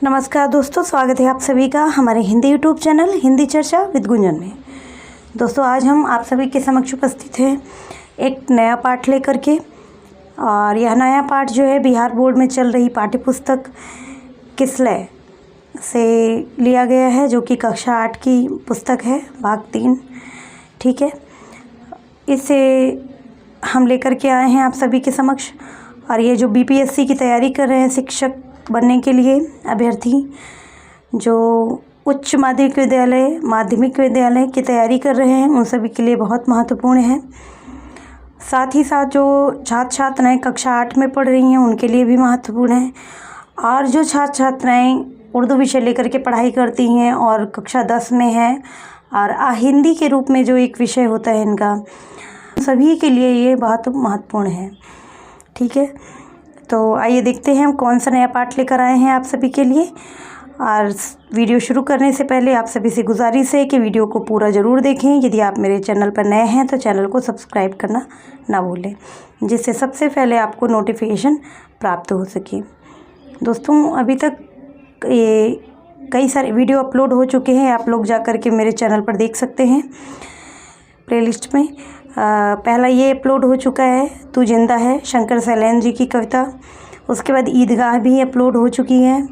नमस्कार दोस्तों, स्वागत है आप सभी का हमारे हिंदी यूट्यूब चैनल हिंदी चर्चा विद गुंजन में। दोस्तों, आज हम आप सभी के समक्ष उपस्थित हैं एक नया पाठ लेकर के। और यह नया पाठ जो है बिहार बोर्ड में चल रही पाठ्यपुस्तक किसलय से लिया गया है, जो कि कक्षा 8 की पुस्तक है, भाग 3। ठीक है, इसे हम लेकर के आए हैं आप सभी के समक्ष। और ये जो बीपीएससी की तैयारी कर रहे हैं, शिक्षक बनने के लिए अभ्यर्थी, जो उच्च माध्यमिक विद्यालय की तैयारी कर रहे हैं, उन सभी के लिए बहुत महत्वपूर्ण है। साथ ही साथ जो छात्र छात्राएँ कक्षा 8 में पढ़ रही हैं, उनके लिए भी महत्वपूर्ण है। और जो छात्र छात्राएँ उर्दू विषय लेकर के पढ़ाई करती हैं और कक्षा 10 में हैं, और हिंदी के रूप में जो एक विषय होता है इनका, सभी के लिए ये बहुत महत्वपूर्ण है। ठीक है, तो आइए देखते हैं हम कौन सा नया पाठ लेकर आए हैं आप सभी के लिए। और वीडियो शुरू करने से पहले आप सभी से गुजारिश है कि वीडियो को पूरा ज़रूर देखें। यदि आप मेरे चैनल पर नए हैं तो चैनल को सब्सक्राइब करना ना भूलें, जिससे सबसे पहले आपको नोटिफिकेशन प्राप्त हो सके। दोस्तों, अभी तक ये कई सारे वीडियो अपलोड हो चुके हैं, आप लोग जा कर के मेरे चैनल पर देख सकते हैं प्लेलिस्ट में। पहला ये अपलोड हो चुका है, तू जिंदा है, शंकर सैलान जी की कविता। उसके बाद ईदगाह भी अपलोड हो चुकी है।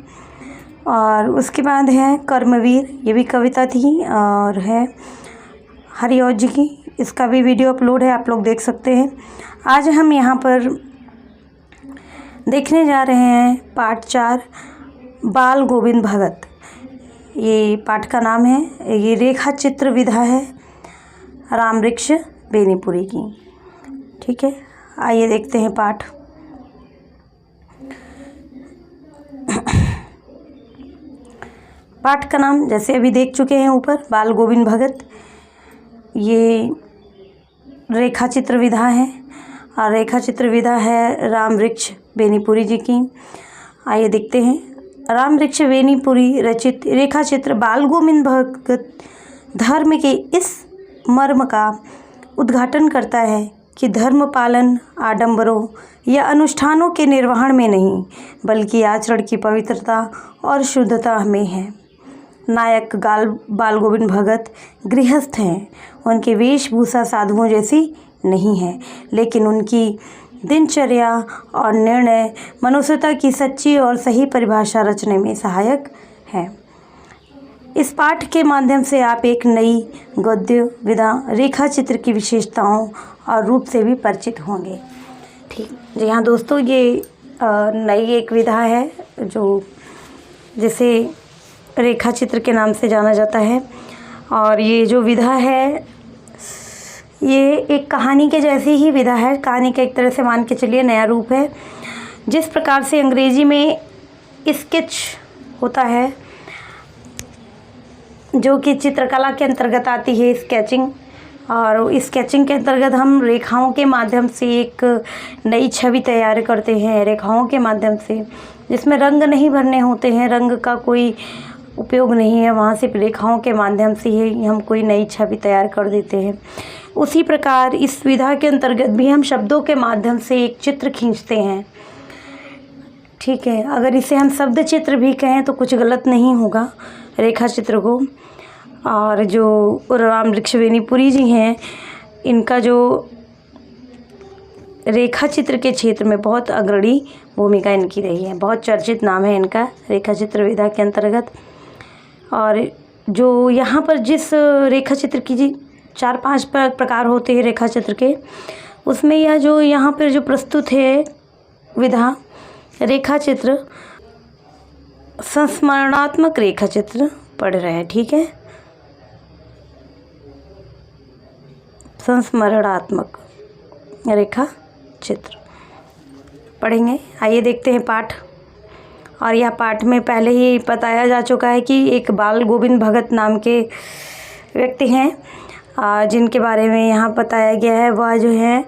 और उसके बाद है कर्मवीर, ये भी कविता थी। और है हरिऔध जी की, इसका भी वीडियो अपलोड है, आप लोग देख सकते हैं। आज हम यहाँ पर देखने जा रहे हैं पाठ 4, बाल गोविंद भगत। ये पाठ का नाम है। ये रेखा चित्र विधा है रामवृक्ष बेनीपुरी की। ठीक है, आइए देखते हैं पाठ। पाठ का नाम जैसे अभी देख चुके हैं ऊपर, बाल गोविंद भगत। ये रेखा चित्र विधा है, और रेखा चित्र विधा है रामवृक्ष बेनीपुरी जी की। आइए देखते हैं। रामवृक्ष बेनीपुरी रचित रेखा चित्र बाल गोविंद भगत धर्म के इस मर्म का उद्घाटन करता है कि धर्म पालन आडंबरों या अनुष्ठानों के निर्वहन में नहीं, बल्कि आचरण की पवित्रता और शुद्धता में है। नायक बाल गोविंद भगत गृहस्थ हैं। उनकी वेशभूषा साधुओं जैसी नहीं है, लेकिन उनकी दिनचर्या और निर्णय मनुष्यता की सच्ची और सही परिभाषा रचने में सहायक है। इस पाठ के माध्यम से आप एक नई गद्य विधा रेखा चित्र की विशेषताओं और रूप से भी परिचित होंगे। ठीक, जी हाँ दोस्तों, ये नई एक विधा है जो जिसे रेखा चित्र के नाम से जाना जाता है। और ये जो विधा है, ये एक कहानी के जैसी ही विधा है। कहानी का एक तरह से मान के चलिए नया रूप है। जिस प्रकार से अंग्रेजी में स्केच होता है, जो कि चित्रकला के अंतर्गत आती है, स्केचिंग। और स्केचिंग के अंतर्गत हम रेखाओं के माध्यम से एक नई छवि तैयार करते हैं, रेखाओं के माध्यम से, जिसमें रंग नहीं भरने होते हैं, रंग का कोई उपयोग नहीं है, वहाँ सिर्फ रेखाओं के माध्यम से ही हम कोई नई छवि तैयार कर देते हैं। उसी प्रकार इस विधा के अंतर्गत भी हम शब्दों के माध्यम से एक चित्र खींचते हैं। ठीक है, अगर इसे हम शब्द चित्र भी कहें तो कुछ गलत नहीं होगा रेखा चित्र को। और जो रामवृक्ष बेनीपुरी जी हैं, इनका जो रेखा चित्र के क्षेत्र में बहुत अग्रणी भूमिका इनकी रही है, बहुत चर्चित नाम है इनका रेखा चित्र विधा के अंतर्गत। और जो यहाँ पर जिस रेखा चित्र की जी 4-5 प्रकार होते हैं रेखा चित्र के, उसमें यह जो यहाँ पर जो प्रस्तुत है विधा रेखा चित्र, संस्मरणात्मक रेखा चित्र पढ़ रहे हैं। ठीक है, संस्मरणात्मक रेखा चित्र पढ़ेंगे। आइए देखते हैं पाठ। और यह पाठ में पहले ही बताया जा चुका है कि एक बाल गोविंद भगत नाम के व्यक्ति हैं, जिनके बारे में यहाँ बताया गया है। वह जो है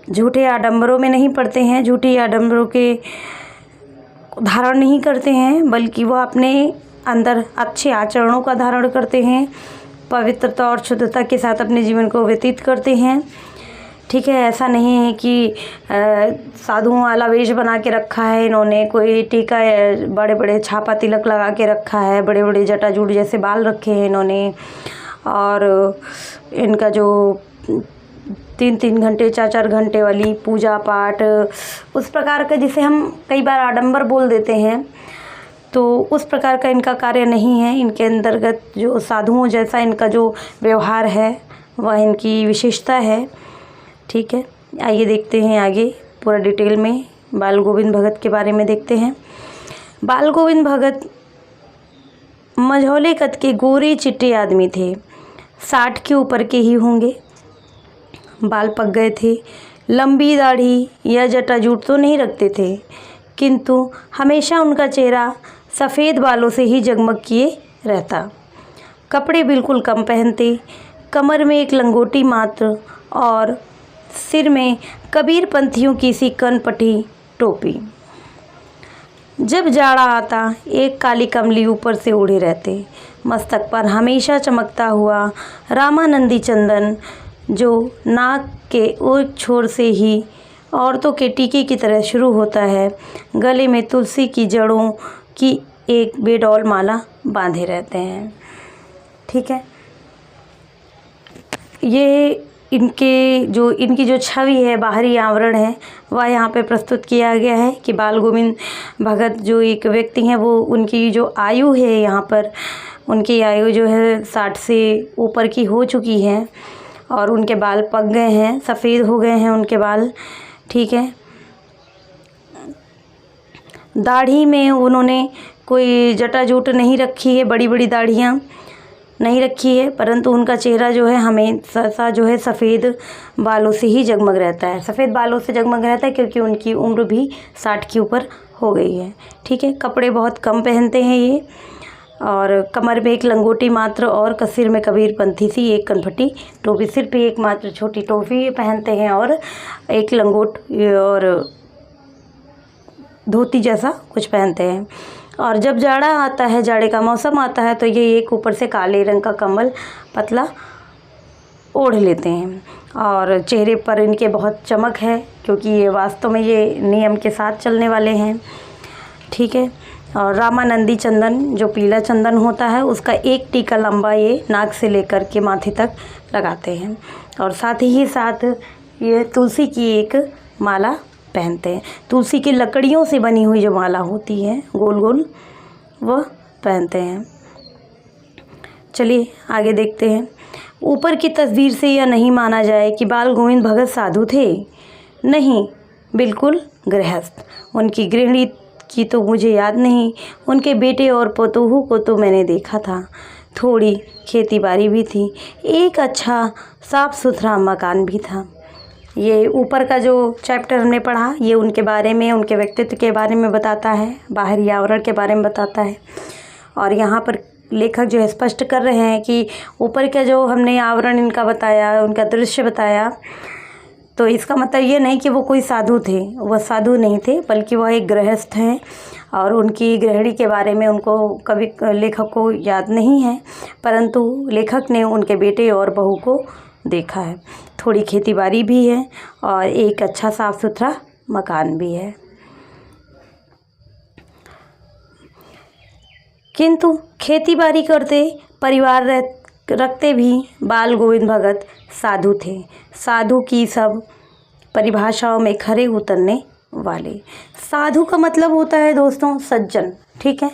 झूठे आडंबरों में नहीं पड़ते हैं, झूठी आडंबरों के धारण नहीं करते हैं, बल्कि वह अपने अंदर अच्छे आचरणों का धारण करते हैं, पवित्रता और शुद्धता के साथ अपने जीवन को व्यतीत करते हैं। ठीक है। ऐसा नहीं है कि साधुओं वाला वेश बना के रखा है इन्होंने, कोई टीका बड़े बड़े छापा तिलक लगा के रखा है, बड़े बड़े जटाजूट जैसे बाल रखे हैं इन्होंने, और इनका जो 3-3 घंटे 4-4 घंटे वाली पूजा पाठ उस प्रकार का जिसे हम कई बार आडंबर बोल देते हैं, तो उस प्रकार का इनका कार्य नहीं है। इनके अंतर्गत जो साधुओं जैसा इनका जो व्यवहार है वह इनकी विशेषता है। ठीक है, आइए देखते हैं आगे पूरा डिटेल में बाल गोविंद भगत के बारे में देखते हैं। बाल गोविंद भगत मझौले कद के गोरे चिट्टे आदमी थे, 60 के ऊपर के ही होंगे। बाल पक गए थे, लंबी दाढ़ी या जटाजूट तो नहीं रखते थे, किंतु हमेशा उनका चेहरा सफ़ेद बालों से ही जगमग किए रहता। कपड़े बिल्कुल कम पहनते, कमर में एक लंगोटी मात्र और सिर में कबीर पंथियों की सी कनपटी टोपी। जब जाड़ा आता एक काली कमली ऊपर से ओढ़े रहते। मस्तक पर हमेशा चमकता हुआ रामानंदी चंदन जो नाक के एक छोर से ही औरतों के टीके की तरह शुरू होता है, गले में तुलसी की जड़ों की एक बेडौल माला बांधे रहते हैं। ठीक है, ये इनकी जो छवि है, बाहरी आवरण है, वह यहाँ पे प्रस्तुत किया गया है कि बाल गोविंद भगत जो एक व्यक्ति हैं, वो उनकी जो आयु है यहाँ पर, उनकी आयु जो है 60 से ऊपर की हो चुकी है और उनके बाल पक गए हैं, सफ़ेद हो गए हैं उनके बाल। ठीक है, दाढ़ी में उन्होंने कोई जटाजूट नहीं रखी है, बड़ी बड़ी दाढ़ियाँ नहीं रखी है, परंतु उनका चेहरा जो है हमेशा जो है सफ़ेद बालों से ही जगमग रहता है। सफ़ेद बालों से जगमग रहता है क्योंकि उनकी उम्र भी 60 के ऊपर हो गई है। ठीक है, कपड़े बहुत कम पहनते हैं ये, और कमर में एक लंगोटी मात्र और सिर में कबीर पंथी सी एक कनपटी टोपी, सिर पे एक मात्र छोटी टोपी पहनते हैं और एक लंगोट और धोती जैसा कुछ पहनते हैं। और जब जाड़ा आता है, जाड़े का मौसम आता है, तो ये एक ऊपर से काले रंग का कम्बल पतला ओढ़ लेते हैं और चेहरे पर इनके बहुत चमक है क्योंकि ये वास्तव में ये नियम के साथ चलने वाले हैं। ठीक है, और रामानंदी चंदन जो पीला चंदन होता है उसका एक टीका लंबा ये नाक से लेकर के माथे तक लगाते हैं और साथ ही साथ ये तुलसी की एक माला पहनते हैं। तुलसी की लकड़ियों से बनी हुई जो माला होती है गोल गोल, वह पहनते हैं। चलिए आगे देखते हैं। ऊपर की तस्वीर से यह नहीं माना जाए कि बाल गोविंद भगत साधु थे, नहीं, बिल्कुल गृहस्थ। उनकी गृहिणी की तो मुझे याद नहीं, उनके बेटे और पोतोहू को तो मैंने देखा था। थोड़ी खेती बाड़ी भी थी, एक अच्छा साफ सुथरा मकान भी था। ये ऊपर का जो चैप्टर हमने पढ़ा ये उनके बारे में, उनके व्यक्तित्व के बारे में बताता है, बाहरी आवरण के बारे में बताता है। और यहाँ पर लेखक जो है स्पष्ट कर रहे हैं कि ऊपर का जो हमने आवरण इनका बताया, उनका दृश्य बताया, तो इसका मतलब ये नहीं कि वो कोई साधु थे, वह साधु नहीं थे, बल्कि वह एक गृहस्थ हैं। और उनकी गृहिणी के बारे में उनको कभी लेखक को याद नहीं है, परंतु लेखक ने उनके बेटे और बहू को देखा है। थोड़ी खेतीबाड़ी भी है और एक अच्छा साफ सुथरा मकान भी है। किंतु खेतीबाड़ी करते, परिवार रखते भी बाल गोविंद भगत साधु थे। साधु की सब परिभाषाओं में खरे उतरने वाले। साधु का मतलब होता है दोस्तों सज्जन। ठीक है,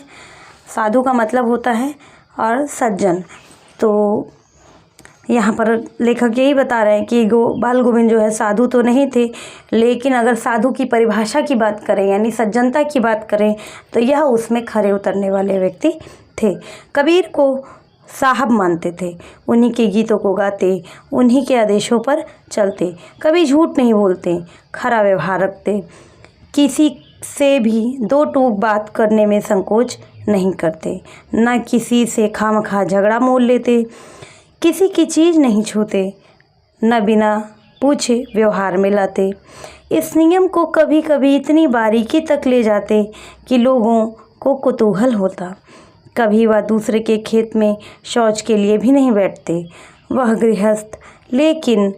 साधु का मतलब होता है और सज्जन। तो यहाँ पर लेखक यही बता रहे हैं कि बाल गोविंद जो है साधु तो नहीं थे, लेकिन अगर साधु की परिभाषा की बात करें यानी सज्जनता की बात करें तो यह उसमें खरे उतरने वाले व्यक्ति थे। कबीर को साहब मानते थे, उन्हीं के गीतों को गाते, उन्हीं के आदेशों पर चलते, कभी झूठ नहीं बोलते, खरा व्यवहार रखते, किसी से भी दो टूक बात करने में संकोच नहीं करते, न किसी से खामखा झगड़ा मोल लेते, किसी की चीज़ नहीं छूते, न बिना पूछे व्यवहार में लाते। इस नियम को कभी कभी इतनी बारीकी तक ले जाते कि लोगों को कुतूहल होता। कभी वह दूसरे के खेत में शौच के लिए भी नहीं बैठते। वह गृहस्थ, लेकिन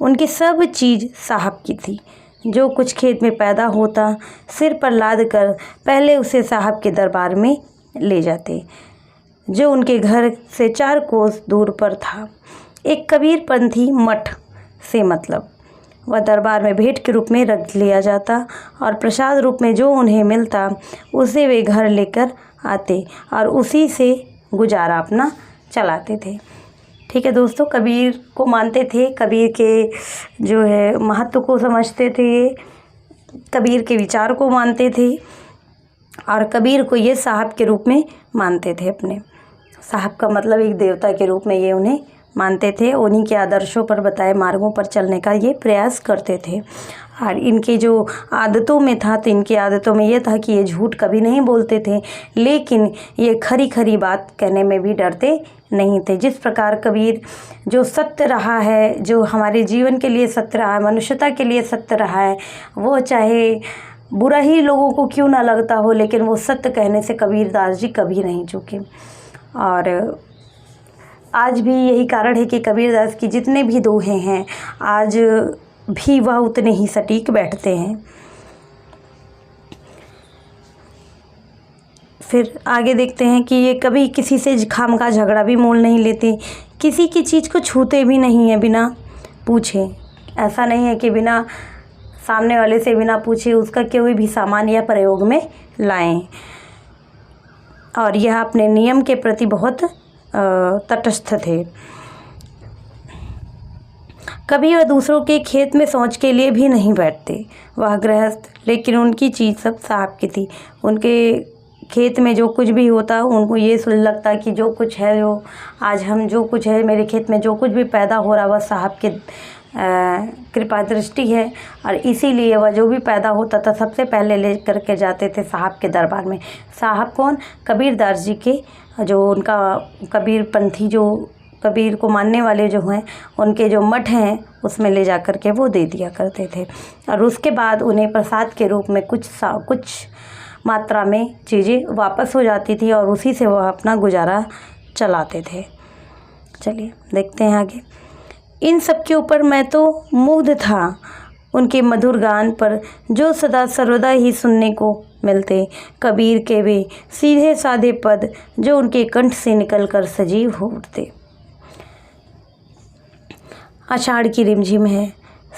उनकी सब चीज़ साहब की थी। जो कुछ खेत में पैदा होता सिर पर लाद कर पहले उसे साहब के दरबार में ले जाते, जो उनके घर से 4 कोस दूर पर था। एक कबीरपंथी मठ से मतलब वह दरबार में भेंट के रूप में रख लिया जाता और प्रसाद रूप में जो उन्हें मिलता उसे वे घर लेकर आते और उसी से गुजारा अपना चलाते थे। ठीक है दोस्तों, कबीर को मानते थे, कबीर के जो है महत्व को समझते थे, कबीर के विचार को मानते थे और कबीर को ये साहब के रूप में मानते थे। अपने साहब का मतलब एक देवता के रूप में ये उन्हें मानते थे। उन्हीं के आदर्शों पर बताए मार्गों पर चलने का ये प्रयास करते थे। और इनके जो आदतों में था, तो इनकी आदतों में ये था कि ये झूठ कभी नहीं बोलते थे, लेकिन ये खरी खरी बात कहने में भी डरते नहीं थे। जिस प्रकार कबीर जो सत्य रहा है, जो हमारे जीवन के लिए सत्य रहा है, मनुष्यता के लिए सत्य रहा है, वो चाहे बुरा ही लोगों को क्यों ना लगता हो, लेकिन वो सत्य कहने से कबीरदास जी कभी नहीं चूके। और आज भी यही कारण है कि कबीरदास की जितने भी दोहे हैं आज भी वह उतने ही सटीक बैठते हैं। फिर आगे देखते हैं कि ये कभी किसी से खामखा झगड़ा भी मोल नहीं लेते, किसी की चीज़ को छूते भी नहीं हैं बिना पूछे। ऐसा नहीं है कि बिना सामने वाले से बिना पूछे उसका कोई भी सामान या प्रयोग में लाएं। और यह अपने नियम के प्रति बहुत तटस्थ थे। कभी वह दूसरों के खेत में शौच के लिए भी नहीं बैठते। वह गृहस्थ, लेकिन उनकी चीज़ सब साहब की थी। उनके खेत में जो कुछ भी होता उनको ये लगता कि जो कुछ है, जो आज हम जो कुछ है मेरे खेत में जो कुछ भी पैदा हो रहा वह साहब के कृपा दृष्टि है। और इसीलिए वह जो भी पैदा होता था सबसे पहले ले करके जाते थे साहब के दरबार में। साहब कौन? कबीरदास जी के, जो उनका कबीरपंथी, जो कबीर को मानने वाले जो हैं उनके जो मठ हैं उसमें ले जा कर के वो दे दिया करते थे। और उसके बाद उन्हें प्रसाद के रूप में कुछ मात्रा में चीज़ें वापस हो जाती थी और उसी से वह अपना गुजारा चलाते थे। चलिए देखते हैं आगे। इन सब के ऊपर मैं तो मुग्ध था, उनके मधुर गान पर जो सदा सर्वदा ही सुनने को मिलते। कबीर के वे सीधे साधे पद जो उनके कंठ से निकलकर सजीव हो उठते। आषाढ़ की रिमझिम है,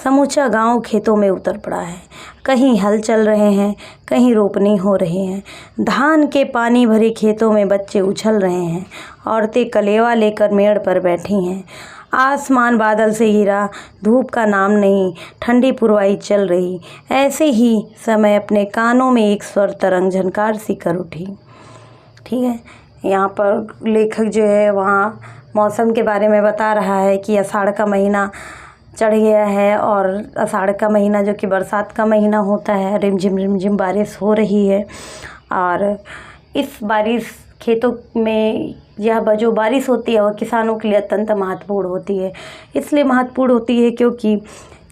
समूचा गांव खेतों में उतर पड़ा है। कहीं हल चल रहे हैं, कहीं रोपनी हो रही है। धान के पानी भरे खेतों में बच्चे उछल रहे हैं, औरतें कलेवा लेकर मेड़ पर बैठी हैं। आसमान बादल से घिरा, धूप का नाम नहीं, ठंडी पुरवाई चल रही। ऐसे ही समय अपने कानों में एक स्वर तरंग झनकार सी कर उठी। ठीक है, यहाँ पर लेखक जो है वहाँ मौसम के बारे में बता रहा है कि आषाढ़ का महीना चढ़ गया है और आषाढ़ का महीना जो कि बरसात का महीना होता है, रिमझिम रिमझिम बारिश हो रही है। और इस बारिश खेतों में यह जो बारिश होती है वह किसानों के लिए अत्यंत महत्वपूर्ण होती है। इसलिए महत्वपूर्ण होती है क्योंकि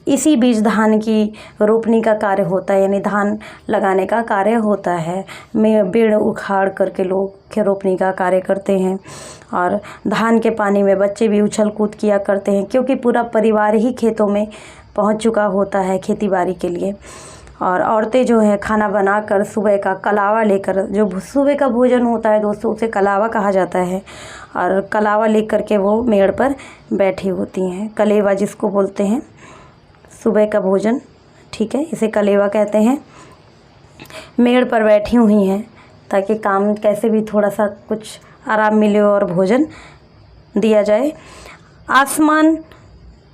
इसी बीच धान की रोपनी का कार्य होता है, यानी धान लगाने का कार्य होता है। पेड़ उखाड़ करके लोग रोपनी का कार्य करते हैं और धान के पानी में बच्चे भी उछल कूद किया करते हैं, क्योंकि पूरा परिवार ही खेतों में पहुंच चुका होता है खेती बाड़ी के लिए। और औरतें जो है खाना बनाकर सुबह का कलावा लेकर, जो सुबह का भोजन होता है दोस्तों उसे कलावा कहा जाता है, और कलावा लेकर के वो मेड़ पर बैठी होती हैं। कलेवा जिसको बोलते हैं, सुबह का भोजन, ठीक है, इसे कलेवा कहते हैं। मेड़ पर बैठी हुई हैं ताकि काम कैसे भी थोड़ा सा कुछ आराम मिले और भोजन दिया जाए। आसमान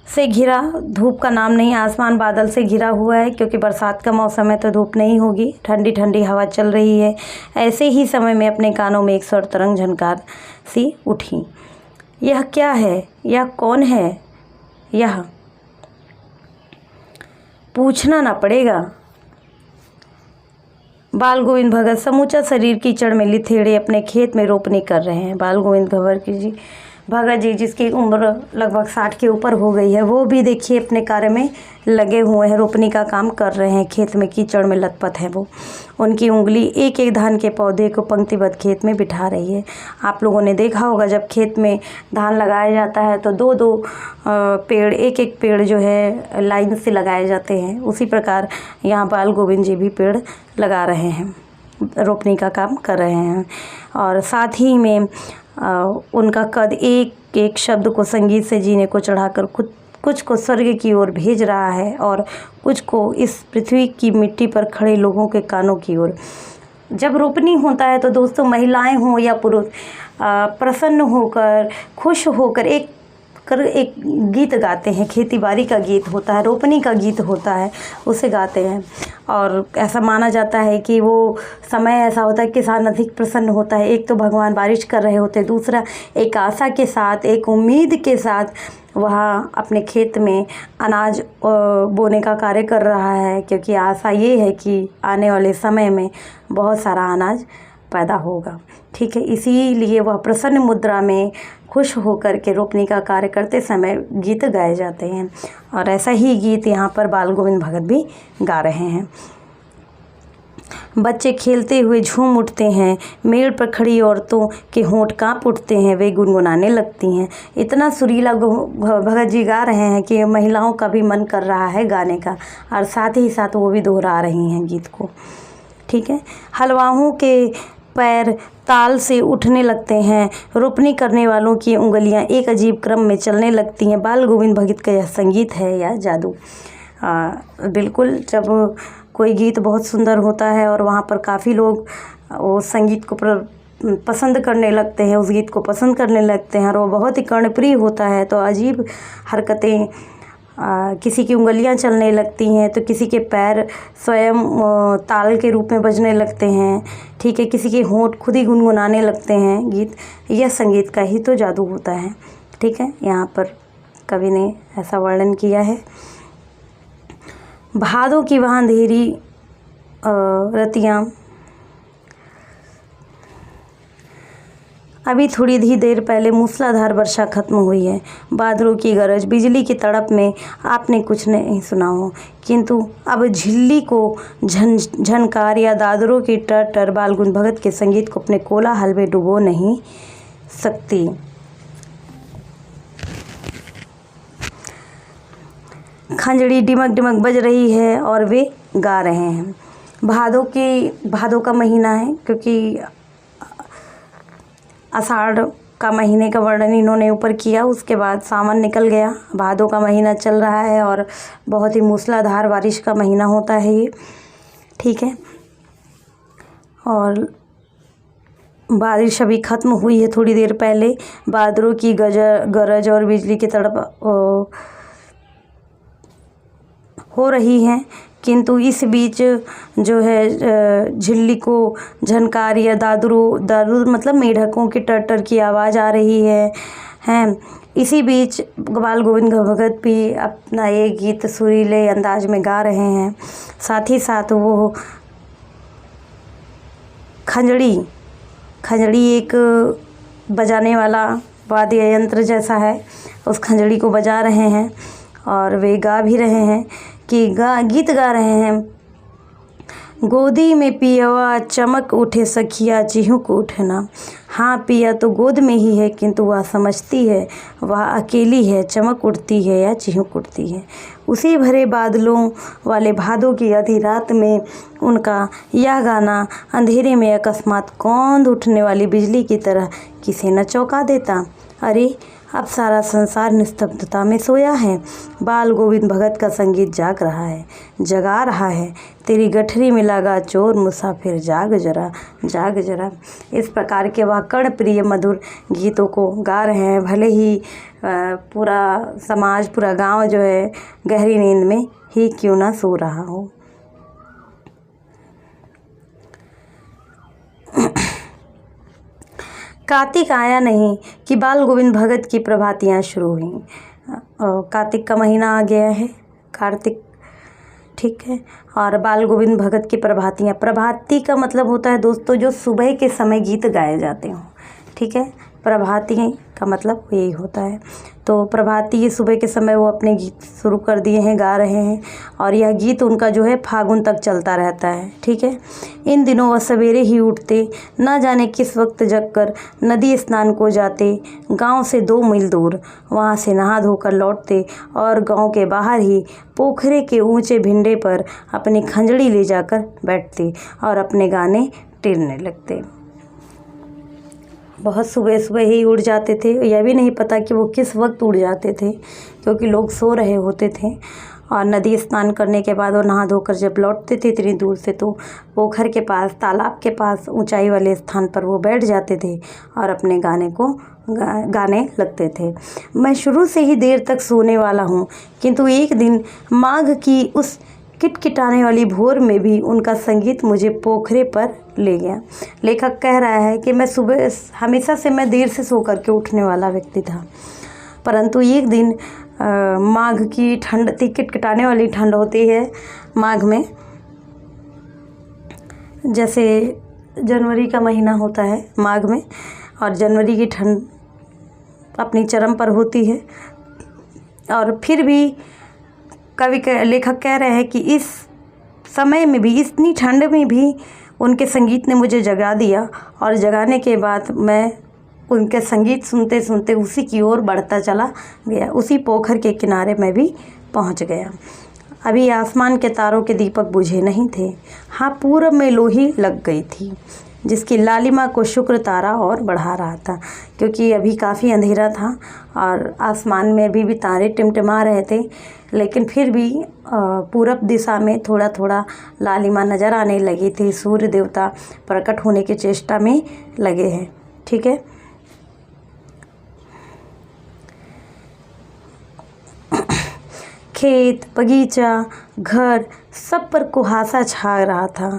से घिरा, धूप का नाम नहीं, आसमान बादल से घिरा हुआ है, क्योंकि बरसात का मौसम है तो धूप नहीं होगी, ठंडी ठंडी हवा चल रही है। ऐसे ही समय में अपने कानों में एक स्वर तरंग झनकार सी उठी। यह क्या है? यह कौन है? यह पूछना ना पड़ेगा। बाल गोविंद भगत समूचा शरीर कीचड़ में लिथेड़े अपने खेत में रोपनी कर रहे हैं। बाल गोविंद भगत जी भगत जी, जिसकी उम्र लगभग 60 के ऊपर हो गई है, वो भी देखिए अपने कार्य में लगे हुए हैं, रोपनी का काम कर रहे हैं, खेत में कीचड़ में लथपथ है वो। उनकी उंगली एक एक धान के पौधे को पंक्तिबद्ध खेत में बिठा रही है। आप लोगों ने देखा होगा जब खेत में धान लगाया जाता है तो दो दो पेड़, एक एक पेड़ जो है लाइन से लगाए जाते हैं। उसी प्रकार यहाँ बाल गोविंद जी भी पेड़ लगा रहे हैं, रोपनी का काम कर रहे हैं। और साथ ही में उनका कद एक एक शब्द को संगीत से जीने को चढ़ाकर कुछ को स्वर्ग की ओर भेज रहा है और कुछ को इस पृथ्वी की मिट्टी पर खड़े लोगों के कानों की ओर। जब रोपनी होता है तो दोस्तों, महिलाएं हों या पुरुष, प्रसन्न होकर, खुश होकर एक गीत गाते हैं। खेती बाड़ी का गीत होता है, रोपनी का गीत होता है, उसे गाते हैं। और ऐसा माना जाता है कि वो समय ऐसा होता है किसान अधिक प्रसन्न होता है। एक तो भगवान बारिश कर रहे होते हैं, दूसरा एक आशा के साथ, एक उम्मीद के साथ वह अपने खेत में अनाज बोने का कार्य कर रहा है, क्योंकि आशा ये है कि आने वाले समय में बहुत सारा अनाज पैदा होगा। ठीक है, इसीलिए वह प्रसन्न मुद्रा में खुश होकर के रोपनी का कार्य करते समय गीत गाए जाते हैं। और ऐसा ही गीत यहाँ पर बाल गोविंद भगत भी गा रहे हैं। बच्चे खेलते हुए झूम उठते हैं, मेड़ पर खड़ी औरतों के होंठ काँप उठते हैं, वे गुनगुनाने लगती हैं। इतना सुरीला भगत जी गा रहे हैं कि महिलाओं का भी मन कर रहा है गाने का, और साथ ही साथ वो भी दोहरा रही हैं गीत को। ठीक है, हलवाओं के पैर ताल से उठने लगते हैं, रोपनी करने वालों की उंगलियां एक अजीब क्रम में चलने लगती हैं। बाल गोविंद भगत का यह संगीत है या जादू। बिल्कुल, जब कोई गीत बहुत सुंदर होता है और वहाँ पर काफ़ी लोग उस संगीत को पसंद करने लगते हैं, उस गीत को पसंद करने लगते हैं और वो बहुत ही कर्णप्रिय होता है, तो अजीब हरकतें, किसी की उंगलियां चलने लगती हैं तो किसी के पैर स्वयं ताल के रूप में बजने लगते हैं। ठीक है, किसी के होंठ खुद ही गुनगुनाने लगते हैं गीत। यह संगीत का ही तो जादू होता है। ठीक है, यहाँ पर कवि ने ऐसा वर्णन किया है। भादों की वहाँ अंधेरी रतियाँ, अभी थोड़ी ही देर पहले मूसलाधार वर्षा खत्म हुई है। बादलों की गरज, बिजली की तड़प में आपने कुछ नहीं सुना हो, किंतु अब झिल्ली को झनकार या दादरों की टर बाल गोविंद भगत के संगीत को अपने कोलाहल में डुबो नहीं सकती। खंजड़ी डिमक डिमक बज रही है और वे गा रहे हैं। भादों का महीना है, क्योंकि आषाढ़ का महीने का वर्णन इन्होंने ऊपर किया, उसके बाद सावन निकल गया, भादों का महीना चल रहा है और बहुत ही मूसलाधार बारिश का महीना होता है ये। ठीक है, और बारिश अभी ख़त्म हुई है थोड़ी देर पहले। बादलों की गरज और बिजली की तड़प हो रही है, किंतु इस बीच जो है झिल्ली को झनकार या दादरू मतलब मेढकों की टर की आवाज़ आ रही है। इसी बीच बाल गोविंद भगत भी अपना ये गीत सुरीले अंदाज में गा रहे हैं। साथ ही साथ वो खंजड़ी एक बजाने वाला वाद्य यंत्र जैसा है, उस खंजड़ी को बजा रहे हैं और वे गा भी रहे हैं कि गीत गा रहे हैं। गोदी में पियवा चमक उठे सखिया चिहुक उठना। हाँ, पिया तो गोद में ही है, किंतु वह समझती है वह अकेली है, चमक उठती है या चिहुक उठती है। उसी भरे बादलों वाले भादों की आधी रात में उनका यह गाना अंधेरे में अकस्मात कौंध उठने वाली बिजली की तरह किसे न चौंका देता। अरे, अब सारा संसार निस्तब्धता में सोया है, बाल गोविंद भगत का संगीत जगा रहा है। तेरी गठरी में लगा चोर मुसाफिर, जाग जरा। इस प्रकार के वह कर्णप्रिय मधुर गीतों को गा रहे हैं। भले ही पूरा समाज, पूरा गांव जो है गहरी नींद में ही क्यों ना सो रहा हो। कार्तिक आया नहीं कि बाल गोविंद भगत की प्रभातियाँ शुरू हुई। कार्तिक का महीना आ गया है, कार्तिक, ठीक है, और बाल गोविंद भगत की प्रभाती का मतलब होता है दोस्तों जो सुबह के समय गीत गाए जाते हों। ठीक है, प्रभाती का मतलब यही होता है। तो प्रभाती ये सुबह के समय वो अपने गीत शुरू कर दिए हैं, गा रहे हैं, और यह गीत उनका जो है फागुन तक चलता रहता है। ठीक है। इन दिनों वह सवेरे ही उठते, न जाने किस वक्त जगकर नदी स्नान को जाते, गांव से 2 मील दूर, वहां से नहा धोकर लौटते और गांव के बाहर ही पोखरे के ऊंचे भिंडे पर अपनी खंजड़ी ले जाकर बैठते और अपने गाने टेरने लगते। बहुत सुबह सुबह ही उड़ जाते थे, यह भी नहीं पता कि वो किस वक्त उड़ जाते थे, क्योंकि लोग सो रहे होते थे। और नदी स्नान करने के बाद वो नहा धोकर जब लौटते थे इतनी दूर से, तो पोखर के पास, तालाब के पास ऊंचाई वाले स्थान पर वो बैठ जाते थे और अपने गाने को गाने लगते थे। मैं शुरू से ही देर तक सोने वाला हूँ, किंतु एक दिन माघ की उस किटकिटाने वाली भोर में भी उनका संगीत मुझे पोखरे पर ले गया। लेखक कह रहा है कि मैं सुबह हमेशा से मैं देर से सो करके उठने वाला व्यक्ति था, परंतु एक दिन माघ की ठंड थी, किटकिटाने वाली ठंड होती है माघ में, जैसे जनवरी का महीना होता है माघ में, और जनवरी की ठंड अपनी चरम पर होती है। और फिर भी लेखक कह रहे हैं कि इस समय में भी, इतनी ठंड में भी उनके संगीत ने मुझे जगा दिया, और जगाने के बाद मैं उनके संगीत सुनते सुनते उसी की ओर बढ़ता चला गया। उसी पोखर के किनारे मैं भी पहुंच गया। अभी आसमान के तारों के दीपक बुझे नहीं थे। हाँ, पूरब में लोही लग गई थी, जिसकी लालिमा को शुक्र तारा और बढ़ा रहा था, क्योंकि अभी काफ़ी अंधेरा था और आसमान में अभी भी तारे टिमटिमा रहे थे, लेकिन फिर भी पूरब दिशा में थोड़ा थोड़ा लालिमा नज़र आने लगी थी। सूर्य देवता प्रकट होने की चेष्टा में लगे हैं। ठीक है। खेत, बगीचा, घर, सब पर कुहासा छा रहा था।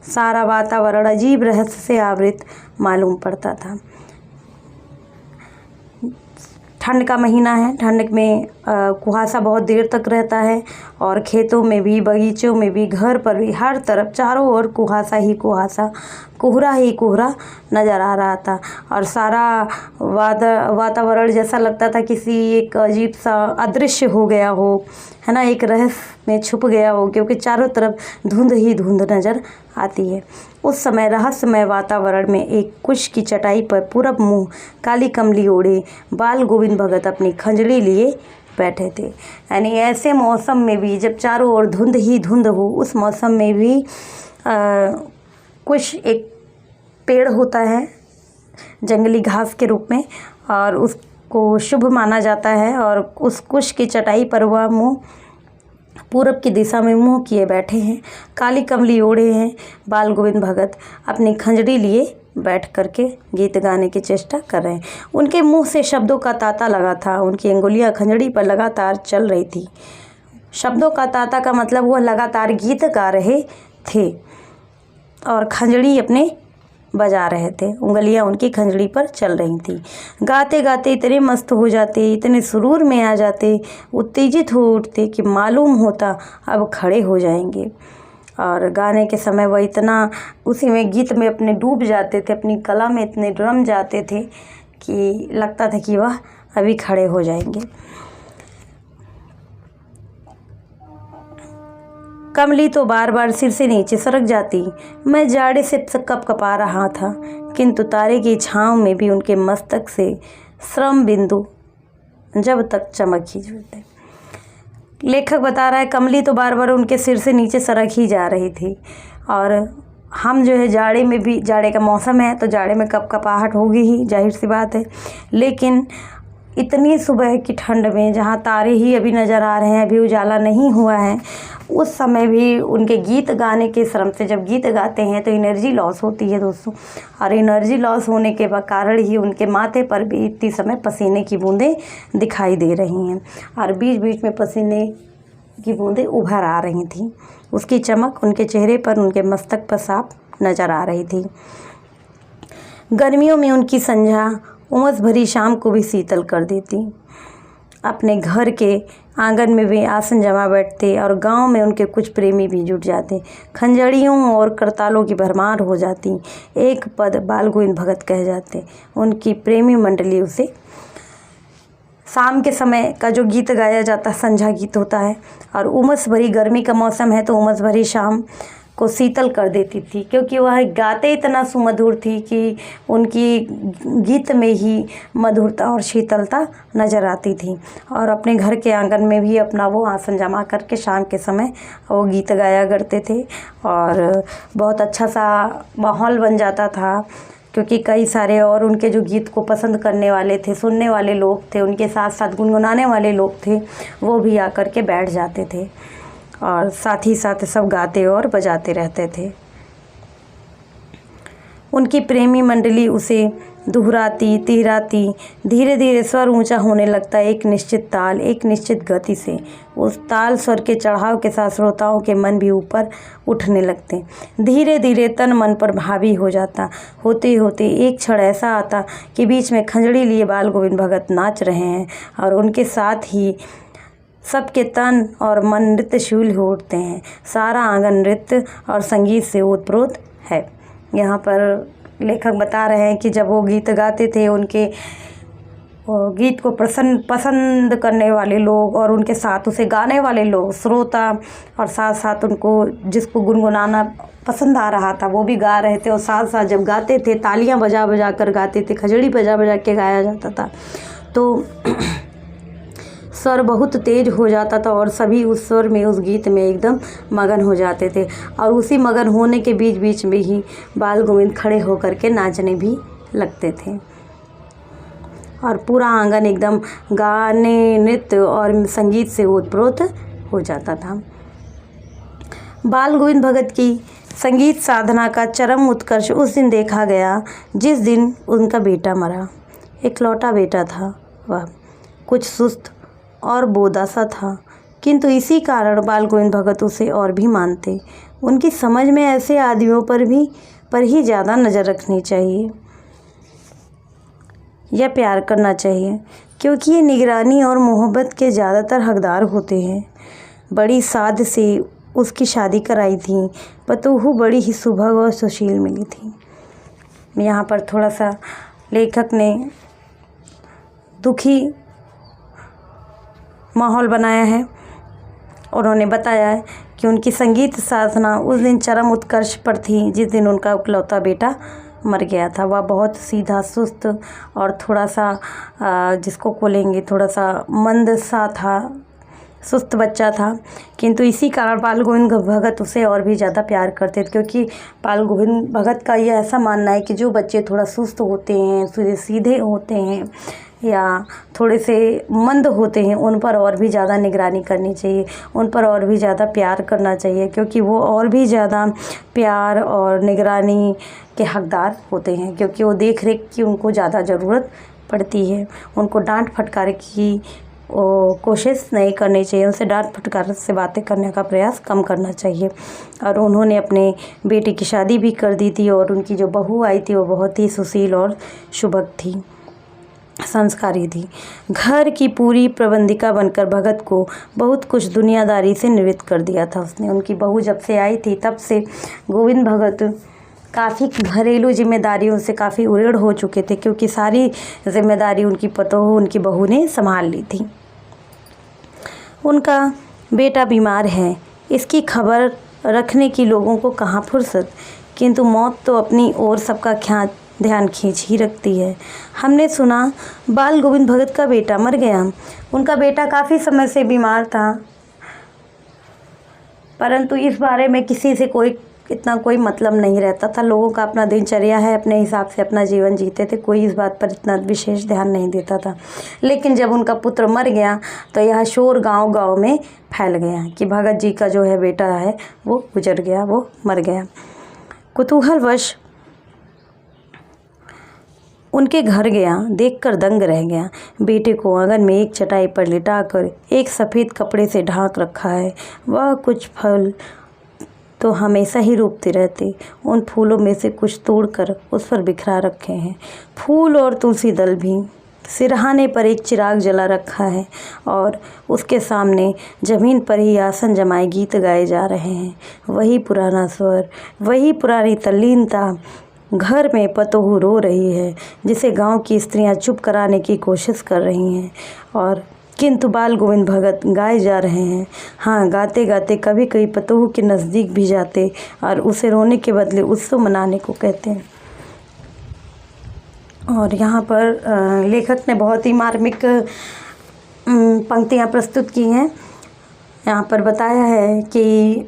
सारा वातावरण अजीब रहस्य से आवृत मालूम पड़ता था। ठंड का महीना है, ठंड में कुहासा बहुत देर तक रहता है, और खेतों में भी, बगीचों में भी, घर पर भी, हर तरफ चारों ओर कुहासा ही कुहासा, कोहरा ही कोहरा नज़र आ रहा था। और सारा वातावरण जैसा लगता था किसी एक अजीब सा अदृश्य हो गया हो, है ना, एक रहस्य में छुप गया हो, क्योंकि चारों तरफ धुंध ही धुंध नज़र आती है। उस समय रहस्यमय वातावरण में एक कुश की चटाई पर पूरब मुँह काली कमली ओढ़े बाल गोविंद भगत अपनी खंजड़ी लिए बैठे थे। यानी ऐसे मौसम में भी, जब चारों ओर धुंध ही धुंध हो, उस मौसम में भी कुश एक पेड़ होता है जंगली घास के रूप में, और उसको शुभ माना जाता है, और उस कुश की चटाई पर वह मुँह पूरब की दिशा में मुंह किए बैठे हैं, काली कमली ओढ़े हैं बाल गोविंद भगत अपनी खंजड़ी लिए बैठ करके गीत गाने की चेष्टा कर रहे हैं। उनके मुंह से शब्दों का तांता लगा था, उनकी अंगुलियां खंजड़ी पर लगातार चल रही थी। शब्दों का तांता का मतलब वह लगातार गीत गा रहे थे और खंजड़ी अपने बजा रहे थे, उंगलियां उनकी खंजड़ी पर चल रही थी। गाते गाते इतने मस्त हो जाते, इतने सुरूर में आ जाते, उत्तेजित हो उठते कि मालूम होता अब खड़े हो जाएंगे। और गाने के समय वह इतना उसी में, गीत में अपने डूब जाते थे, अपनी कला में इतने रम जाते थे कि लगता था कि वह अभी खड़े हो जाएंगे। कमली तो बार बार सिर से नीचे सरक जाती। मैं जाड़े से कपकपा रहा था, किंतु तारे की छाँव में भी उनके मस्तक से श्रम बिंदु जब तक चमक ही जुड़ते। लेखक बता रहा है कमली तो बार बार उनके सिर से नीचे सरक ही जा रही थी, और हम जो है जाड़े में भी, जाड़े का मौसम है तो जाड़े में कपकपाहट होगी ही, जाहिर सी बात है। लेकिन इतनी सुबह की ठंड में जहाँ तारे ही अभी नज़र आ रहे हैं, अभी उजाला नहीं हुआ है, उस समय भी उनके गीत गाने के श्रम से, जब गीत गाते हैं तो एनर्जी लॉस होती है दोस्तों, और एनर्जी लॉस होने के कारण ही उनके माथे पर भी इतनी समय पसीने की बूंदें दिखाई दे रही हैं, और बीच बीच में पसीने की बूंदें उभर आ रही थीं। उसकी चमक उनके चेहरे पर, उनके मस्तक पर साफ नज़र आ रही थी। गर्मियों में उनकी संध्या उमस भरी शाम को भी शीतल कर देती। अपने घर के आंगन में वे आसन जमा बैठते और गांव में उनके कुछ प्रेमी भी जुट जाते। खंजड़ियों और करतालों की भरमार हो जाती। एक पद बाल गोविंद भगत कह जाते। उनकी प्रेमी मंडली उसे शाम के समय का जो गीत गाया जाता है संध्या गीत होता है, और उमस भरी गर्मी का मौसम है तो उमस भरी शाम को शीतल कर देती थी, क्योंकि वह गाते इतना सुमधुर थी कि उनकी गीत में ही मधुरता और शीतलता नज़र आती थी। और अपने घर के आंगन में भी अपना वो आसन जमा करके शाम के समय वो गीत गाया करते थे, और बहुत अच्छा सा माहौल बन जाता था, क्योंकि कई सारे और उनके जो गीत को पसंद करने वाले थे, सुनने वाले लोग थे, उनके साथ साथ गुनगुनाने वाले लोग थे, वो भी आकर के बैठ जाते थे और साथ ही साथ सब गाते और बजाते रहते थे। उनकी प्रेमी मंडली उसे दोहराती तिहराती, धीरे धीरे स्वर ऊंचा होने लगता, एक निश्चित ताल एक निश्चित गति से। उस ताल स्वर के चढ़ाव के साथ श्रोताओं के मन भी ऊपर उठने लगते। धीरे धीरे तन मन पर हावी हो जाता। होते होते एक क्षण ऐसा आता कि बीच में खंजड़ी लिए बाल गोविंद भगत नाच रहे हैं और उनके साथ ही सबके तन और मन नृत्यशील हो उठते हैं। सारा आंगन नृत्य और संगीत से ओतप्रोत है। यहाँ पर लेखक बता रहे हैं कि जब वो गीत गाते थे, उनके गीत को पसंद करने वाले लोग और उनके साथ उसे गाने वाले लोग, श्रोता, और साथ साथ उनको जिसको गुनगुनाना पसंद आ रहा था वो भी गा रहे थे, और साथ साथ जब गाते थे तालियां बजा बजा कर गाते थे, खजड़ी बजा बजा के गाया जाता था, तो स्वर बहुत तेज हो जाता था और सभी उस स्वर में, उस गीत में एकदम मगन हो जाते थे। और उसी मगन होने के बीच बीच में ही बाल गोविंद खड़े होकर के नाचने भी लगते थे और पूरा आंगन एकदम गाने, नृत्य और संगीत से ओतप्रोत हो जाता था। बाल गोविंद भगत की संगीत साधना का चरम उत्कर्ष उस दिन देखा गया जिस दिन उनका बेटा मरा। इकलौता बेटा था वह, कुछ सुस्त और बोदा सा था, किंतु इसी कारण बाल गोविंद भगत उसे और भी मानते। उनकी समझ में ऐसे आदमियों पर ही ज़्यादा नज़र रखनी चाहिए या प्यार करना चाहिए, क्योंकि ये निगरानी और मोहब्बत के ज़्यादातर हकदार होते हैं। बड़ी साध से उसकी शादी कराई थी, पतोहू बड़ी ही सुभग और सुशील मिली थी। यहाँ पर थोड़ा सा लेखक ने दुखी माहौल बनाया है। उन्होंने बताया है कि उनकी संगीत साधना उस दिन चरम उत्कर्ष पर थी जिस दिन उनका इकलौता बेटा मर गया था। वह बहुत सीधा, सुस्त और थोड़ा सा जिसको बोलेंगे थोड़ा सा मंद सा था, सुस्त बच्चा था, किंतु इसी कारण बाल गोविंद भगत उसे और भी ज़्यादा प्यार करते थे, क्योंकि बाल गोविंद भगत का यह ऐसा मानना है कि जो बच्चे थोड़ा सुस्त होते हैं, सीधे होते हैं या थोड़े से मंद होते हैं, उन पर और भी ज़्यादा निगरानी करनी चाहिए, उन पर और भी ज़्यादा प्यार करना चाहिए, क्योंकि वो और भी ज़्यादा प्यार और निगरानी के हकदार होते हैं, क्योंकि वो देख रेख की उनको ज़्यादा ज़रूरत पड़ती है। उनको डांट फटकार की कोशिश नहीं करनी चाहिए, उनसे डांट फटकार से बातें करने का प्रयास कम करना चाहिए। और उन्होंने अपने बेटे की शादी भी कर दी थी और उनकी जो बहू आई थी वो बहुत ही सुशील और शुभग थी, संस्कारी थी। घर की पूरी प्रबंधिका बनकर भगत को बहुत कुछ दुनियादारी से निवृत्त कर दिया था उसने। उनकी बहू जब से आई थी तब से गोविंद भगत काफ़ी घरेलू जिम्मेदारियों से काफ़ी उड़ेड़ हो चुके थे, क्योंकि सारी जिम्मेदारी उनकी पतोहू, उनकी बहू ने संभाल ली थी। उनका बेटा बीमार है, इसकी खबर रखने की लोगों को कहाँ फुर्सत, किंतु मौत तो अपनी ओर सबका ध्यान खींच ही रखती है। हमने सुना बाल गोविंद भगत का बेटा मर गया। उनका बेटा काफ़ी समय से बीमार था, परंतु इस बारे में किसी से इतना कोई मतलब नहीं रहता था। लोगों का अपना दिनचर्या है, अपने हिसाब से अपना जीवन जीते थे, कोई इस बात पर इतना विशेष ध्यान नहीं देता था। लेकिन जब उनका पुत्र मर गया तो यह शोर गांव-गांव में फैल गया कि भगत जी का जो है बेटा है वो गुजर गया, वो मर गया। कुतूहलवश उनके घर गया, देखकर दंग रह गया। बेटे को आंगन में एक चटाई पर लिटाकर एक सफ़ेद कपड़े से ढांक रखा है। वह कुछ फल तो हमेशा ही रोपते रहते, उन फूलों में से कुछ तोड़कर उस पर बिखरा रखे हैं। फूल और तुलसी दल भी सिरहाने पर एक चिराग जला रखा है और उसके सामने ज़मीन पर ही आसन जमाए गीत गाए जा रहे हैं। वही पुराना स्वर, वही पुरानी तल्लीनता। घर में पतोहू रो रही है जिसे गांव की स्त्रियां चुप कराने की कोशिश कर रही हैं, और किंतु बाल गोविंद भगत गाए जा रहे हैं। हाँ, गाते गाते कभी कभी पतोहू के नज़दीक भी जाते और उसे रोने के बदले उत्सव मनाने को कहते हैं। और यहाँ पर लेखक ने बहुत ही मार्मिक पंक्तियाँ प्रस्तुत की हैं। यहाँ पर बताया है कि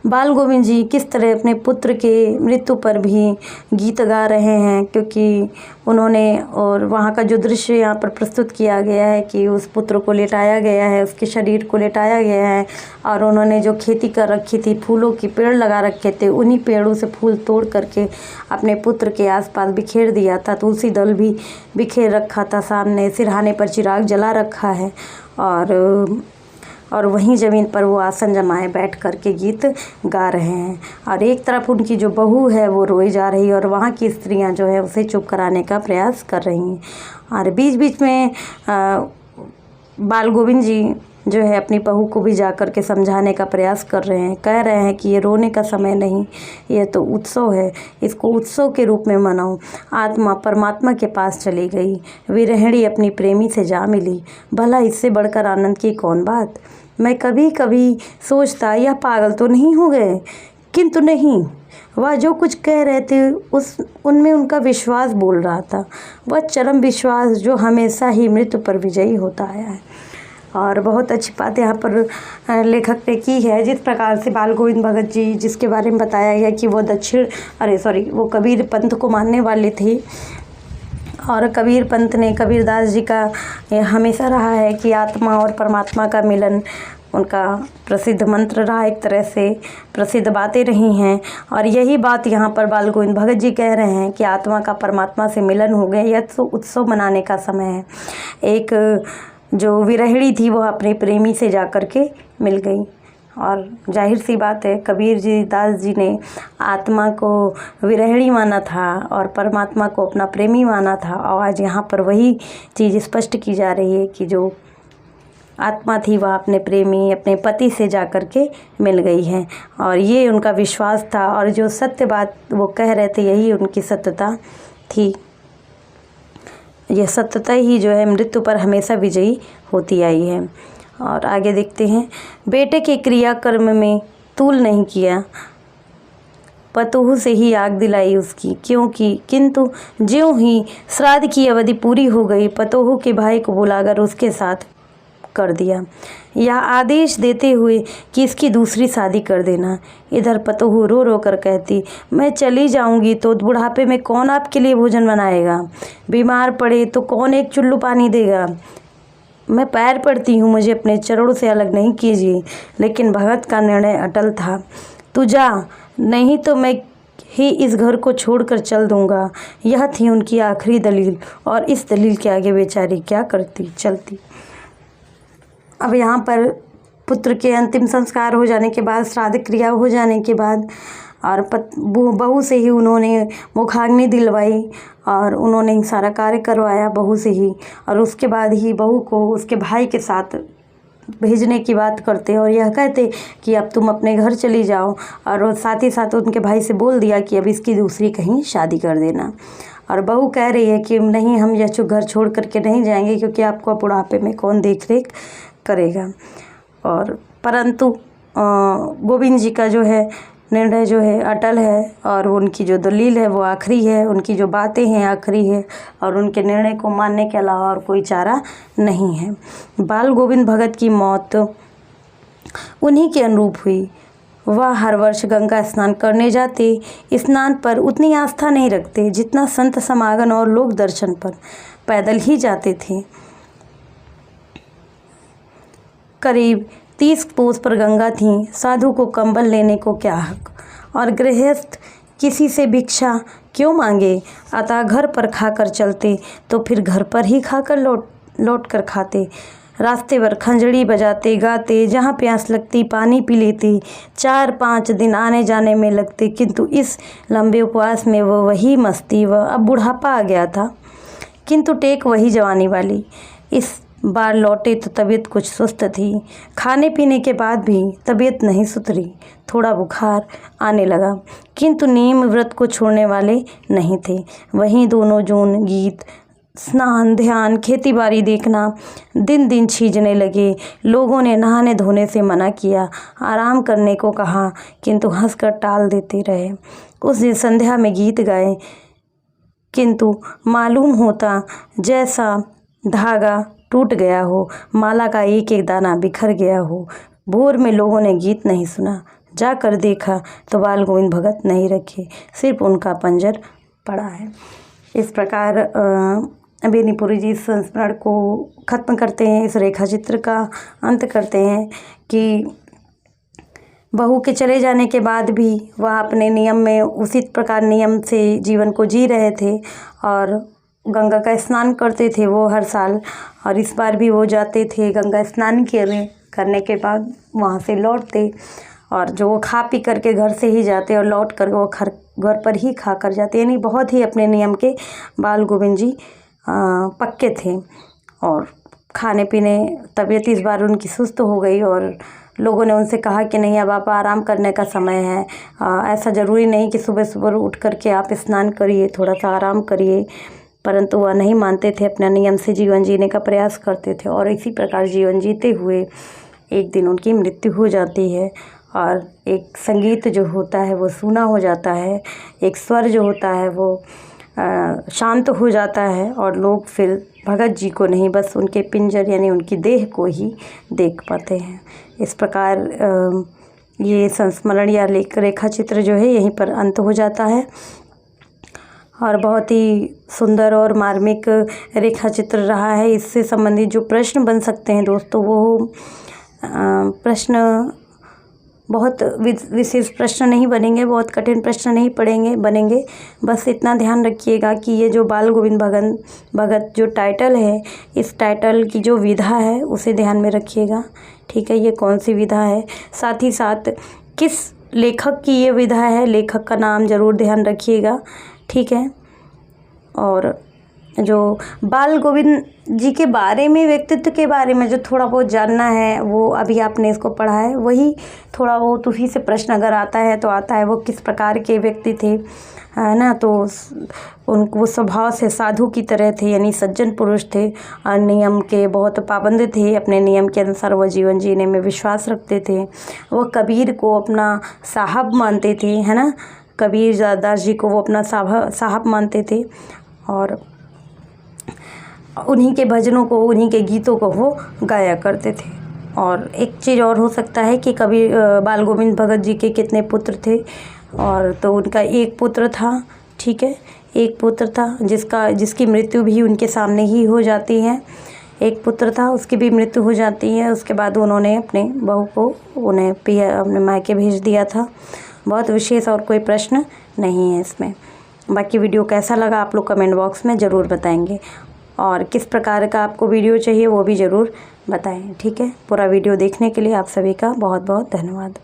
बाल गोविंद जी किस तरह अपने पुत्र के मृत्यु पर भी गीत गा रहे हैं, क्योंकि उन्होंने, और वहाँ का जो दृश्य यहाँ पर प्रस्तुत किया गया है कि उस पुत्र को लेटाया गया है, उसके शरीर को लेटाया गया है, और उन्होंने जो खेती कर रखी थी, फूलों के पेड़ लगा रखे थे, उन्हीं पेड़ों से फूल तोड़ करके अपने पुत्र के आसपास बिखेर दिया था। तुलसी दल भी बिखेर रखा था सामने, सिरहाने पर चिराग जला रखा है, और वहीं ज़मीन पर वो आसन जमाए बैठ कर के गीत गा रहे हैं। और एक तरफ उनकी जो बहू है वो रोई जा रही है और वहाँ की स्त्रियां जो है उसे चुप कराने का प्रयास कर रही हैं। और बीच बीच में बाल गोविंद जी जो है अपनी बहू को भी जा कर के समझाने का प्रयास कर रहे हैं। कह रहे हैं कि ये रोने का समय नहीं, ये तो उत्सव है, इसको उत्सव के रूप में मनाओ। आत्मा परमात्मा के पास चली गई, विरहिणी अपनी प्रेमी से जा मिली, भला इससे बढ़कर आनंद की कौन बात। मैं कभी कभी सोचता यह पागल तो नहीं हो गए, किंतु नहीं, वह जो कुछ कह रहे थे उनमें उनका विश्वास बोल रहा था, वह चरम विश्वास जो हमेशा ही मृत्यु पर विजयी होता आया है। और बहुत अच्छी बात यहाँ पर लेखक ने की है। जिस प्रकार से बाल गोविंद भगत जी, जिसके बारे में बताया गया कि वो वो कबीर पंथ को मानने वाले थे, और कबीर पंथ ने, कबीरदास जी का हमेशा रहा है कि आत्मा और परमात्मा का मिलन उनका प्रसिद्ध मंत्र रहा, एक तरह से प्रसिद्ध बातें रही हैं। और यही बात यहाँ पर बाल गोविंद भगत जी कह रहे हैं कि आत्मा का परमात्मा से मिलन हो गया, यह तो उत्सव मनाने का समय है। एक जो विरहिणी थी वह अपने प्रेमी से जा कर के मिल गई, और जाहिर सी बात है कबीर जी दास जी ने आत्मा को विरहिणी माना था और परमात्मा को अपना प्रेमी माना था। और आज यहाँ पर वही चीज़ स्पष्ट की जा रही है कि जो आत्मा थी वह अपने प्रेमी, अपने पति से जा कर के मिल गई है, और ये उनका विश्वास था, और जो सत्य बात वो कह रहे थे यही उनकी सत्यता थी। यह सत्यता ही जो है मृत्यु पर हमेशा विजयी होती आई है। और आगे देखते हैं, बेटे के क्रियाकर्म में तूल नहीं किया, पतोहू से ही आग दिलाई उसकी, क्योंकि किंतु ज्यों ही श्राद्ध की अवधि पूरी हो गई, पतोहू के भाई को बुलाकर उसके साथ कर दिया, या आदेश देते हुए कि इसकी दूसरी शादी कर देना। इधर पतोहू रो रो कर कहती, मैं चली जाऊंगी तो बुढ़ापे में कौन आपके लिए भोजन बनाएगा, बीमार पड़े तो कौन एक चुल्लू पानी देगा। मैं पैर पड़ती हूँ, मुझे अपने चरणों से अलग नहीं कीजिए। लेकिन भगत का निर्णय अटल था, तू जा, नहीं तो मैं ही इस घर को छोड़कर चल दूंगा। यह थी उनकी आखिरी दलील, और इस दलील के आगे बेचारी क्या करती, चलती। अब यहाँ पर पुत्र के अंतिम संस्कार हो जाने के बाद, श्राद्ध क्रिया हो जाने के बाद, और बहू से ही उन्होंने मुखाग्नि दिलवाई और उन्होंने सारा कार्य करवाया बहू से ही, और उसके बाद ही बहू को उसके भाई के साथ भेजने की बात करते और यह कहते कि अब तुम अपने घर चली जाओ, और साथ ही साथ उनके भाई से बोल दिया कि अब इसकी दूसरी कहीं शादी कर देना। और बहू कह रही है कि नहीं, हम यह घर छोड़ करके नहीं जाएंगे, क्योंकि आपको बुढ़ापे में कौन देख रेख करेगा। और परंतु गोविंद जी का जो है निर्णय जो है अटल है, और उनकी जो दलील है वो आखिरी है, उनकी जो बातें हैं आखिरी है, और उनके निर्णय को मानने के अलावा और कोई चारा नहीं है। बाल गोविंद भगत की मौत उन्हीं के अनुरूप हुई। वह हर वर्ष गंगा स्नान करने जाते, स्नान पर उतनी आस्था नहीं रखते जितना संत समागम और लोक दर्शन पर पैदल ही जाते थे। करीब 30 कोस पर गंगा थी, साधु को कंबल लेने को क्या हक, और गृहस्थ किसी से भिक्षा क्यों मांगे। अतः घर पर खाकर चलते तो फिर घर पर ही खाकर लौट कर खाते। रास्ते भर खंजड़ी बजाते गाते, जहाँ प्यास लगती पानी पी लेते। 4-5 दिन आने जाने में लगते, किंतु इस लंबे उपवास में वही मस्ती। वह अब बुढ़ापा आ गया था, किंतु टेक वही जवानी वाली। इस बार लौटे तो तबीयत कुछ सुस्त थी। खाने पीने के बाद भी तबीयत नहीं सुधरी। थोड़ा बुखार आने लगा, किंतु नियम व्रत को छोड़ने वाले नहीं थे। वहीं दोनों जून गीत, स्नान, ध्यान, खेती बाड़ी देखना दिन दिन छीजने लगे। लोगों ने नहाने धोने से मना किया, आराम करने को कहा, किंतु हंसकर टाल देते रहे। उस दिन संध्या में गीत गाए, किंतु मालूम होता जैसा धागा टूट गया हो, माला का एक एक दाना बिखर गया हो। भोर में लोगों ने गीत नहीं सुना। जाकर देखा तो बाल गोविंद भगत नहीं रखे, सिर्फ उनका पंजर पड़ा है। इस प्रकार बेनीपुरी जी इस संस्मरण को ख़त्म करते हैं, इस रेखा चित्र का अंत करते हैं कि बहू के चले जाने के बाद भी वह अपने नियम में उसी प्रकार नियम से जीवन को जी रहे थे और गंगा का स्नान करते थे वो हर साल। और इस बार भी वो जाते थे गंगा स्नान करने के बाद वहाँ से लौटते, और जो वो खा पी करके घर से ही जाते और लौट कर वो घर पर ही खा कर जाते। यानी बहुत ही अपने नियम के बाल गोविंद जी पक्के थे। और खाने पीने तबीयत इस बार उनकी सुस्त हो गई और लोगों ने उनसे कहा कि नहीं, अब आप आराम करने का समय है। ऐसा ज़रूरी नहीं कि सुबह सुबह उठ करके आप स्नान करिए, थोड़ा सा आराम करिए। परंतु वह नहीं मानते थे, अपना नियम से जीवन जीने का प्रयास करते थे और इसी प्रकार जीवन जीते हुए एक दिन उनकी मृत्यु हो जाती है। और एक संगीत जो होता है वो सूना हो जाता है, एक स्वर जो होता है वो शांत हो जाता है और लोग फिर भगत जी को नहीं, बस उनके पिंजर यानी उनकी देह को ही देख पाते हैं। इस प्रकार ये संस्मरण या रेखा चित्र जो है यहीं पर अंत हो जाता है। और बहुत ही सुंदर और मार्मिक रेखा चित्र रहा है। इससे संबंधित जो प्रश्न बन सकते हैं दोस्तों, वो प्रश्न बहुत विशेष प्रश्न नहीं बनेंगे, बहुत कठिन प्रश्न नहीं बनेंगे। बस इतना ध्यान रखिएगा कि ये जो बाल गोविंद भगत जो टाइटल है, इस टाइटल की जो विधा है उसे ध्यान में रखिएगा। ठीक है, ये कौन सी विधा है, साथ ही साथ किस लेखक की ये विधा है, लेखक का नाम ज़रूर ध्यान रखिएगा। ठीक है, और जो बाल गोविंद जी के बारे में, व्यक्तित्व के बारे में जो थोड़ा बहुत जानना है, वो अभी आपने इसको पढ़ा है, वही थोड़ा बहुत उसी से प्रश्न अगर आता है तो आता है, वो किस प्रकार के व्यक्ति थे, है ना। तो वो स्वभाव से साधु की तरह थे, यानी सज्जन पुरुष थे और नियम के बहुत पाबंद थे। अपने नियम के अनुसार वो जीवन जीने में विश्वास रखते थे। वो कबीर को अपना साहब मानते थे, है ना। कबीर दास जी को वो अपना साहब मानते थे और उन्हीं के भजनों को, उन्हीं के गीतों को वो गाया करते थे। और एक चीज़ और हो सकता है कि कबीर बाल गोविंद भगत जी के कितने पुत्र थे, और तो उनका एक पुत्र था। ठीक है, एक पुत्र था जिसकी मृत्यु भी उनके सामने ही हो जाती है। एक पुत्र था, उसकी भी मृत्यु हो जाती है। उसके बाद उन्होंने अपने बहू को अपने मायके भेज दिया था। बहुत विशेष और कोई प्रश्न नहीं है इसमें। बाकी वीडियो कैसा लगा आप लोग कमेंट बॉक्स में ज़रूर बताएंगे, और किस प्रकार का आपको वीडियो चाहिए वो भी ज़रूर बताएं। ठीक है, पूरा वीडियो देखने के लिए आप सभी का बहुत बहुत धन्यवाद।